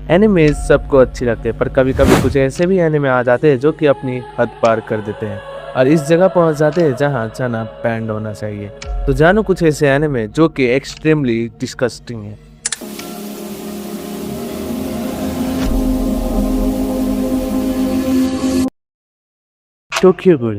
Anime सबको अच्छी लगते हैं, पर कभी कभी कुछ ऐसे भी एनिमे आ जाते हैं जो कि अपनी हद पार कर देते हैं और इस जगह पहुंच जाते हैं जहां जाना बैंड होना चाहिए। तो जानो कुछ ऐसे एनिमे जो कि एक्सट्रीमली डिस्गस्टिंग है। Tokyo Ghoul.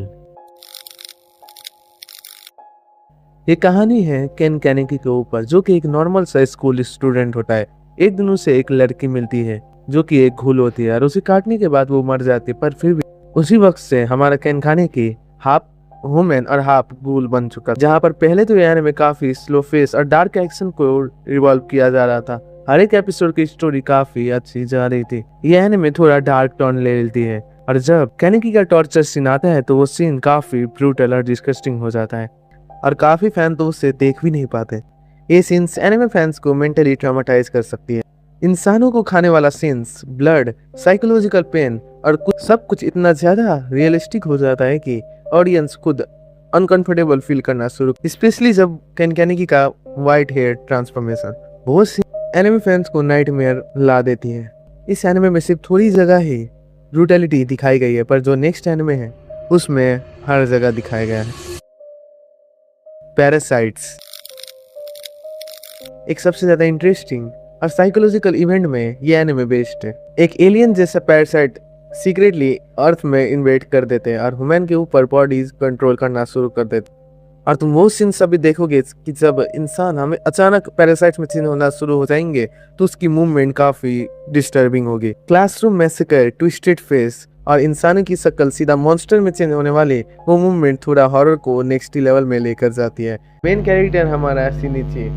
ये कहानी है केन कैनेकी के ऊपर, जो कि एक नॉर्मल सा स्कूल स्टूडेंट होता है। एक दिन उसे एक लड़की मिलती है जो कि एक घूल होती है और उसे काटने के बाद वो मर जाती है, पर फिर भी उसी वक्त से हमारा केन कैनेकी हाफ ह्यूमन और हाफ घूल बन चुका। जहाँ पर पहले तो यानी में काफी स्लो फेस और डार्क एक्शन को रिवॉल्व किया जा रहा था। हर एक एपिसोड की स्टोरी काफी अच्छी जा रही थी। यह एनिमे थोड़ा डार्क टर्न ले लेती है और जब कैनेकी का टॉर्चर सीन आता है तो वो सीन काफी ब्रूटल और डिस्गस्टिंग हो जाता है और काफी फैन तो उसे देख भी नहीं पाते। ये सीन्स एनिमे फैंस को मेंटली ट्रॉमेटाइज कर सकती है। इंसानों को खाने वाला सीन्स, ब्लड, साइकोलॉजिकल पेन और सब कुछ इतना ज्यादा रियलिस्टिक हो जाता है कि ऑडियंस खुद अनकंफर्टेबल फील करना शुरू, स्पेशली जब केन कैनेकी का व्हाइट हेयर ट्रांसफॉर्मेशन बहुत सी एनिमे फैंस को नाइटमेयर ला देती है। इस एनिमे में सिर्फ थोड़ी जगह ही ब्रूटैलिटी दिखाई गई है, पर जो नेक्स्ट एनिमे है उसमें हर जगह दिखाया गया है। पैरासाइट्स एक सबसे ज्यादा इंटरेस्टिंग और साइकोलॉजिकल इवेंट में ये एनिमे बेस्ड है। एक एलियन जैसा पैरासाइट सीक्रेटली अर्थ में इन्वेट कर देते हैं और ह्यूमन के ऊपर बॉडीज कंट्रोल करना शुरू कर देते हैं। और तुम वो सीन सभी देखोगे कि जब इंसान हमें अचानक पैरासाइट्स में चेंज होना शुरू हो जाएंगे तो उसकी मूवमेंट काफी डिस्टर्बिंग होगी। क्लासरूम मैसेकर, ट्विस्टेड फेस और इंसानों की शक्ल सीधा मॉन्स्टर में चेंज होने वाले वो मूवमेंट थोड़ा हॉरर को नेक्स्ट लेवल में लेकर जाती है। मेन कैरेक्टर हमारा शिनिची,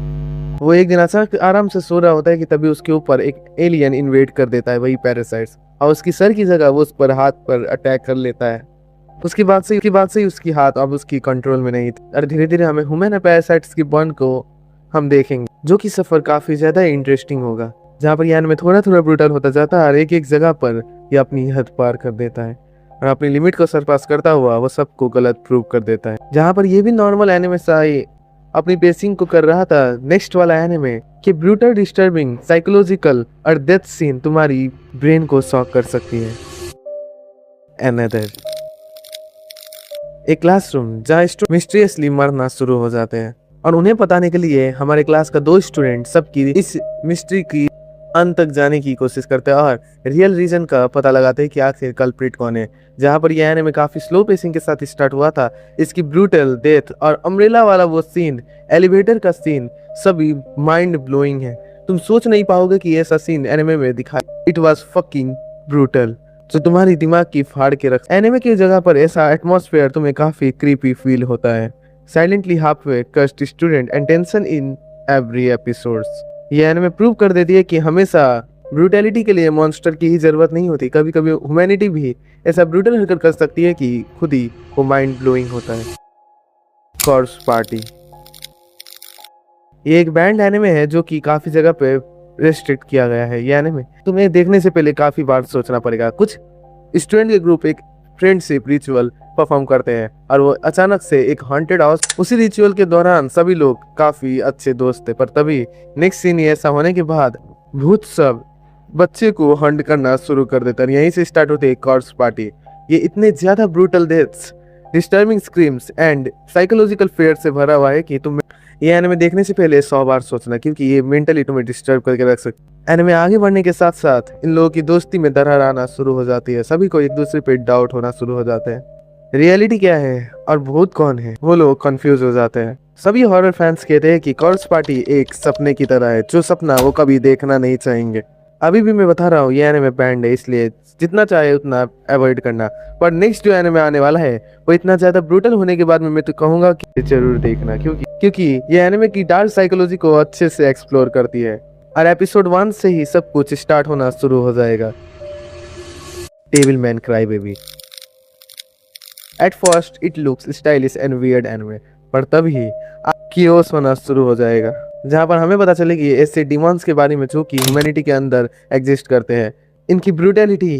वो एक दिन अचानक आराम से सो रहा होता है कि तभी उसके ऊपर एक एलियन इन्वेट कर देता है, वही पैरासाइट्स, और उसकी सर की जगह वो उस पर हाथ पर अटैक कर लेता है। उसके बाद से ही उसकी हाथ अब उसकी कंट्रोल में नहीं थी और धीरे धीरे हमें ह्यूमन पैरासाइट्स की बॉन्ड को हम देखेंगे, जो कि सफर काफी ज्यादा इंटरेस्टिंग होगा, जहाँ पर यान में थोड़ा थोड़ा ब्रूटल होता जाता है और एक एक जगह पर ये अपनी हद पार कर देता है और अपनी लिमिट को सरपास करता हुआ वो सबको गलत प्रूव कर देता है। जहाँ पर ये भी नॉर्मल एनिमे सा ही अपनी पेसिंग को कर रहा था, नेक्स्ट वाला एनिमे कि ब्रूटल, डिस्टर्बिंग, साइकोलॉजिकल और डेथ सीन तुम्हारी ब्रेन को शॉक कर सकती है। अनदर एक क्लासरूम जहाँ स्टूडेंट मिस्टीरियसली मरना शुरू हो जाते हैं और उन्हें बताने के लिए हमारे क्लास का 2 स्टूडेंट सबकी इस मिस्ट्री की अंत तक जाने की कोशिश करते हैं और रियल रीजन का पता लगाते हैं कि आखिर कल्प्रिट कौन है। जहाँ पर यह एनिमे काफी स्लो पेसिंग के साथ स्टार्ट हुआ था, इसकी ब्रूटल डेथ और अम्ब्रेला वाला वो सीन, एलिवेटर का सीन, सभी माइंड ब्लोइंग है। तुम सोच नहीं पाओगे कि ऐसा सीन एनिमे में दिखाया। इट वाज फकिंग ब्रूटल, जो तुम्हारी दिमाग की फाड़ के रख। एनिमे की जगह पर ऐसा एटमॉस्फेयर तुम्हें काफी क्रीपी फील होता है। साइलेंटली हाफवे कस्ट student and tension in every episodes. ये एनिमे प्रूव कर देती है कि हमेशा ब्रूटैलिटी के लिए मॉन्स्टर की ही जरूरत नहीं होती, कभी कभी ह्यूमैनिटी भी ऐसा ब्रूटल हरकत कर सकती है कि खुद ही वो माइंड ब्लोइंग होता है। कॉर्प्स पार्टी ये एक बैंड एनिमे है जो कि काफी जगह पे रेस्ट्रिक्ट किया गया है। ये एनिमे तुम्हें देखने से पहले काफी बार सोचना पड़ेगा। कुछ स्टूडेंट के ग्रुप एक फ्रेंडशिप रिचुअल परफॉर्म करते हैं और वो अचानक से एक हॉन्टेड हाउस। उसी रिचुअल के दौरान सभी लोग काफी अच्छे दोस्त थे, पर तभी नेक्स्ट सीन ऐसा होने के बाद भूत सब बच्चे को हंट करना शुरू कर देता है। यहीं से स्टार्ट होती है कॉर्प्स पार्टी। ये इतने ज्यादा brutal deaths, disturbing screams and psychological fair से भरा हुआ है कि तुम ये एनिमे देखने से पहले 100 बार सोचना, क्योंकि ये मेंटली तुम्हें डिस्टर्ब करके रख सकता। एनिमे आगे बढ़ने के साथ साथ इन लोगों की दोस्ती में दरार आना शुरू हो जाती है। सभी को एक दूसरे पे डाउट होना शुरू हो जाते हैं। रियलिटी क्या है और भूत कौन है, वो लोग कंफ्यूज हो जाते हैं। सभी हॉरर फैंस कहते हैं कि कॉर्प्स पार्टी एक सपने की तरह है, जो सपना वो कभी देखना नहीं चाहेंगे। अभी भी मैं बता रहा हूँ ये एनिमे बैंड है, इसलिए जितना चाहे उतना अवॉइड करना। पर नेक्स्ट जो एनिमे आने वाला है वो इतना ज्यादा ब्रूटल होने के बाद में मैं तो कहूंगा कि जरूर देखना, क्योंकि ये एनिमे की डार्क साइकोलॉजी को अच्छे से एक्सप्लोर करती है और एपिसोड 1 से ही सब कुछ स्टार्ट होना शुरू हो जाएगा। Devilman Crybaby. At first it looks stylish and weird anime, पर तभी कियोस होना शुरू हो जाएगा, जहाँ पर हमें पता चलेगी ऐसे डिमॉन्स के बारे में जो कि ह्यूमैनिटी के अंदर एग्जिस्ट करते हैं। इनकी ब्रूटैलिटी,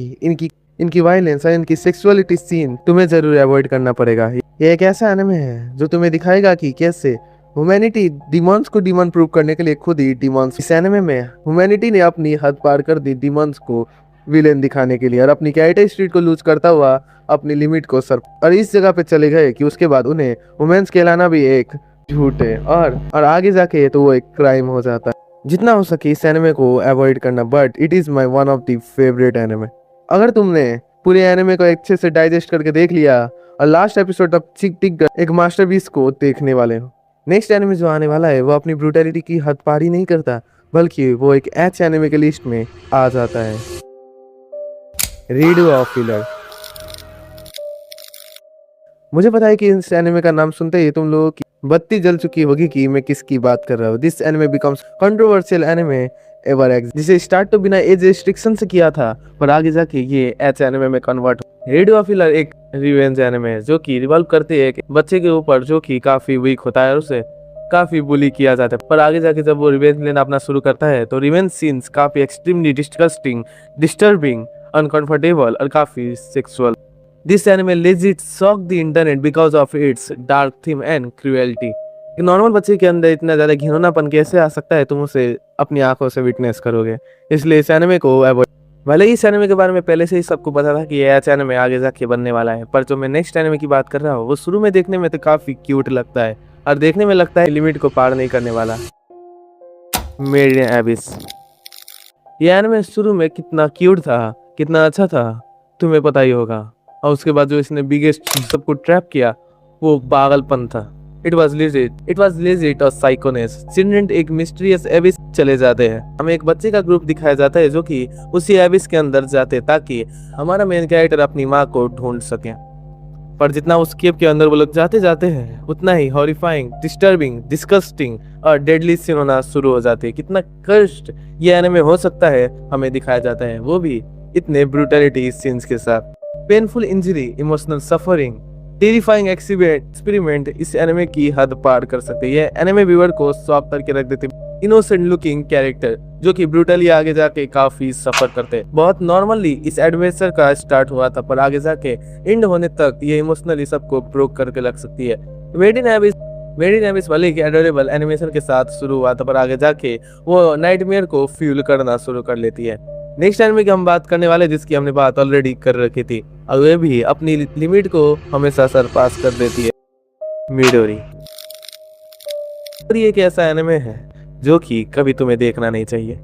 इनकी वायलेंस और इनकी सेक्सुअलिटी सीन तुम्हें जरूर अवॉइड करना पड़ेगा। ये एक ऐसा एनिमे है जो तुम्हें दिखाएगा कि कैसे ह्यूमैनिटी डिमॉन्स को डिमॉन प्रूव करने के लिए खुद ही डिमॉन्स, इस एनिमे में ह्यूमैनिटी ने अपनी हद पार कर दी डिमॉन्स को विलेन दिखाने के लिए और अपनी कैरेक्टर स्ट्रीट को लूज करता हुआ अपनी लिमिट को सर और इस जगह पे चले गए कि उसके बाद उन्हें वुमेन्स कहलाना भी एक झूठ है और आगे जाके तो वो एक क्राइम हो जाता है। जितना हो सके इस एनिमे को अवॉइड करना, but it is my one of the favourite anime. अगर तुमने पूरे एनिमे को अच्छे से डाइजेस्ट करके देख लिया और लास्ट एपिसोड तक चिक टिक एक मास्टरपीस को देखने वाले हो, नेक्स्ट एनिमे जो आने वाला है वो अपनी ब्रूटैलिटी की हद पार ही नहीं करता, बल्कि वो एक एच एनिमे के लिस्ट में आ जाता है। Radio of filler. मुझे पता है कि इस एनिमे का नाम सुनते ही तुम लोगों की बत्ती जल चुकी होगी कि मैं किसकी बात कर रहा हूँ। This anime becomes controversial anime ever exist, जिसे स्टार्ट तो बिना एज रिस्ट्रिक्शन से किया था पर आगे जाके ये एच एनिमे में कन्वर्ट हो। रेडियो ऑफ फिलर एक रिवेंज एनिमे है जो कि रिवॉल्व करती है एक बच्चे के ऊपर जो कि काफी वीक होता है और उसे काफी बुली किया जाता है, पर आगे जाके जब वो रिवेंज लेना अपना शुरू करता है तो रिवेंज सीन्स काफी एक्सट्रीमली डिस्गस्टिंग, डिस्टर्बिंग, अनकंफर्टेबल और काफी sexual. This anime legit shocked the internet because of its dark theme and cruelty। एक नॉर्मल बच्चे के अंदर इतना ज्यादा घिनौनापन कैसे आ सकता है, तुम उसे अपनी आंखों से विटनेस करोगे। इसलिए इस एनिमे को अवॉइड। भले ही इस एनिमे के बारे में पहले से ही सबको पता था कि ये एच एनिमे आगे जाके बनने वाला है, पर जो मैं नेक्स्ट एनिमे की बात कर रहा हूँ वो शुरू में देखने में तो काफी क्यूट लगता है और देखने में लगता है लिमिट को पार नहीं करने वाला। Made in एबिस। ये एनिमे शुरू में कितना क्यूट था, कितना अच्छा था, तुम्हें पता ही होगा, और उसके बाद जो इसने बिगेस्ट सबको ट्रैप किया वो पागलपन था। इट वॉज लेजिट और साइकोनेस। चिल्ड्रन एक मिस्टीरियस एबिस चले जाते हैं। हमें एक बच्चे का ग्रुप दिखाया जाता है जो कि उसी एबिस के अंदर जाते ताकि हमारा मेन कैरेक्टर अपनी माँ को ढूंढ सके, पर जितना उस केव के अंदर वो लोग जाते हैं उतना ही हॉरिफाइंग, डिस्टर्बिंग, डिस्गस्टिंग और डेडली सीन होना शुरू हो जाते हैं। कितना कष्ट ये एनिमे हो सकता है हमें दिखाया जाता है, वो भी इतने ब्रूटैलिटी सीन्स के साथ। Painful injury, emotional suffering, terrifying experiment इस एनिमे की हद पार कर सकते हैं। ये एनिमे व्यूअर को शॉक करके रख देते। इनोसेंट लुकिंग कैरेक्टर जो कि ब्रूटली आगे जाके काफी सफर करते हैं। बहुत नॉर्मली इस एडवेंचर का स्टार्ट हुआ था पर आगे जाके एंड होने तक ये इमोशनली सबको ब्रोक करके लग सकती है। मेड इन एबिस भले ही एडोरेबल एनिमेशन के साथ शुरू हुआ था पर आगे जाके वो नाइटमेयर को फ्यूल करना शुरू कर लेती है। नेक्स्ट एनिमे की हम बात करने वाले जिसकी हमने बात ऑलरेडी कर रखी थी और वे भी अपनी लिमिट को हमेशा सरपास कर देती है। मिडोरी। एक ऐसा एनिमे है जो कि कभी तुम्हें देखना नहीं चाहिए।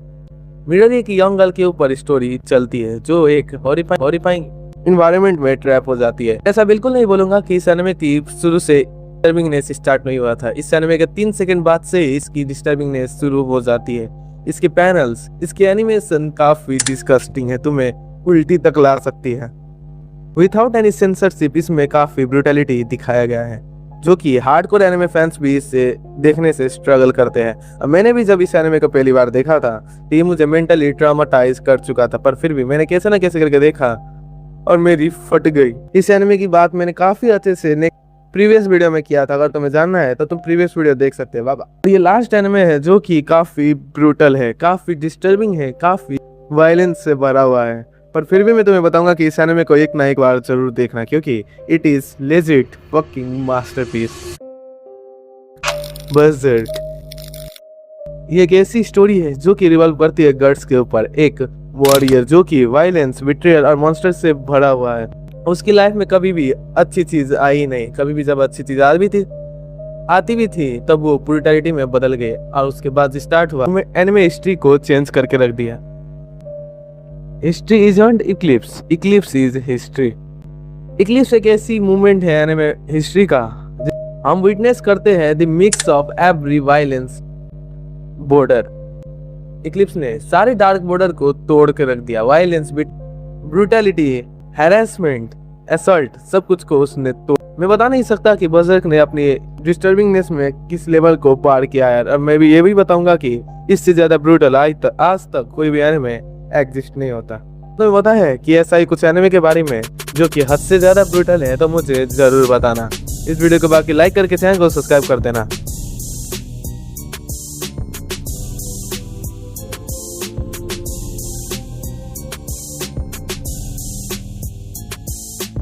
मिडोरी एक यंग गर्ल के ऊपर स्टोरी चलती है जो एक हॉरिफाइंग इन्वायरमेंट में ट्रैप हो जाती है। ऐसा बिल्कुल नहीं बोलूंगा कि इस एनिमे की शुरू से डिस्टर्बिंगनेस स्टार्ट नहीं हुआ था। इस एनिमे के 3 सेकंड बाद से इसकी डिस्टर्बिंगनेस शुरू हो जाती है। इसके पैनल्स, इसकी एनिमेशन काफी डिस्गस्टिंग है, तुम्हें उल्टी तक ला सकती है। विदाउट एनी सेंसरशिप इसमें काफी ब्रूटैलिटी दिखाया गया है जो कि हार्डकोर एनिमे फैंस भी इसे देखने से स्ट्रगल करते हैं। मैंने भी जब इस एनिमे को पहली बार देखा था तो ये मुझे मेंटली ट्रॉमाटाइज कर चुका था, पर फिर भी मैंने कैसे ना कैसे करके देखा और मेरी फट गई। इस एनिमे की बात मैंने काफी अच्छे से प्रीवियस वीडियो में किया था, अगर तुम्हें जानना है तो तुम प्रीवियस वीडियो देख सकते हो बाबा। ये लास्ट एनिमे है जो कि काफी ब्रूटल है, काफी डिस्टर्बिंग है, काफी वायलेंस से भरा हुआ है, पर फिर भी मैं तुम्हें बताऊंगा कि इस एनिमे को एक ना एक बार जरूर देखना क्योंकि it is legit fucking masterpiece. Berserk. ये एक ऐसी स्टोरी है जो कि रिवॉल्व करती है गर्ल्स के ऊपर। एक वॉरियर जो कि वायलेंस, बिट्रेयल और मॉन्स्टर से भरा हुआ है। उसकी लाइफ में कभी भी अच्छी चीज आई नहीं, कभी भी जब अच्छी चीज आती भी थी तब वो ब्रूटैलिटी में बदल गए और उसके बाद स्टार्ट हुआ एनिमे हिस्ट्री को चेंज करके रख दिया। History isn't Eclipse, Eclipse is history. Eclipse एक ऐसी मूवमेंट है एनिमे हिस्ट्री का हम विटनेस करते हैं the mix of every violence border. Eclipse ने सारे डार्क बॉर्डर को तोड़ के रख दिया। वायलेंस, ब्रूटैलिटी, हैरेसमेंट, असल्ट, सब कुछ को उसने तोड़। मैं बता नहीं सकता कि बर्ज़र्क ने अपनी डिस्टर्बिंगनेस में किस लेवल को पार किया है और मैं भी ये भी बताऊंगा कि इससे ज्यादा ब्रूटल आज तक कोई भी एनिमे एग्जिस्ट नहीं होता। तो पता है कि ऐसा ही कुछ एनिमे के बारे में जो कि हद से ज्यादा ब्रूटल है तो मुझे जरूर बताना। इस वीडियो को बाकी लाइक करके चैनल को सब्सक्राइब कर देना।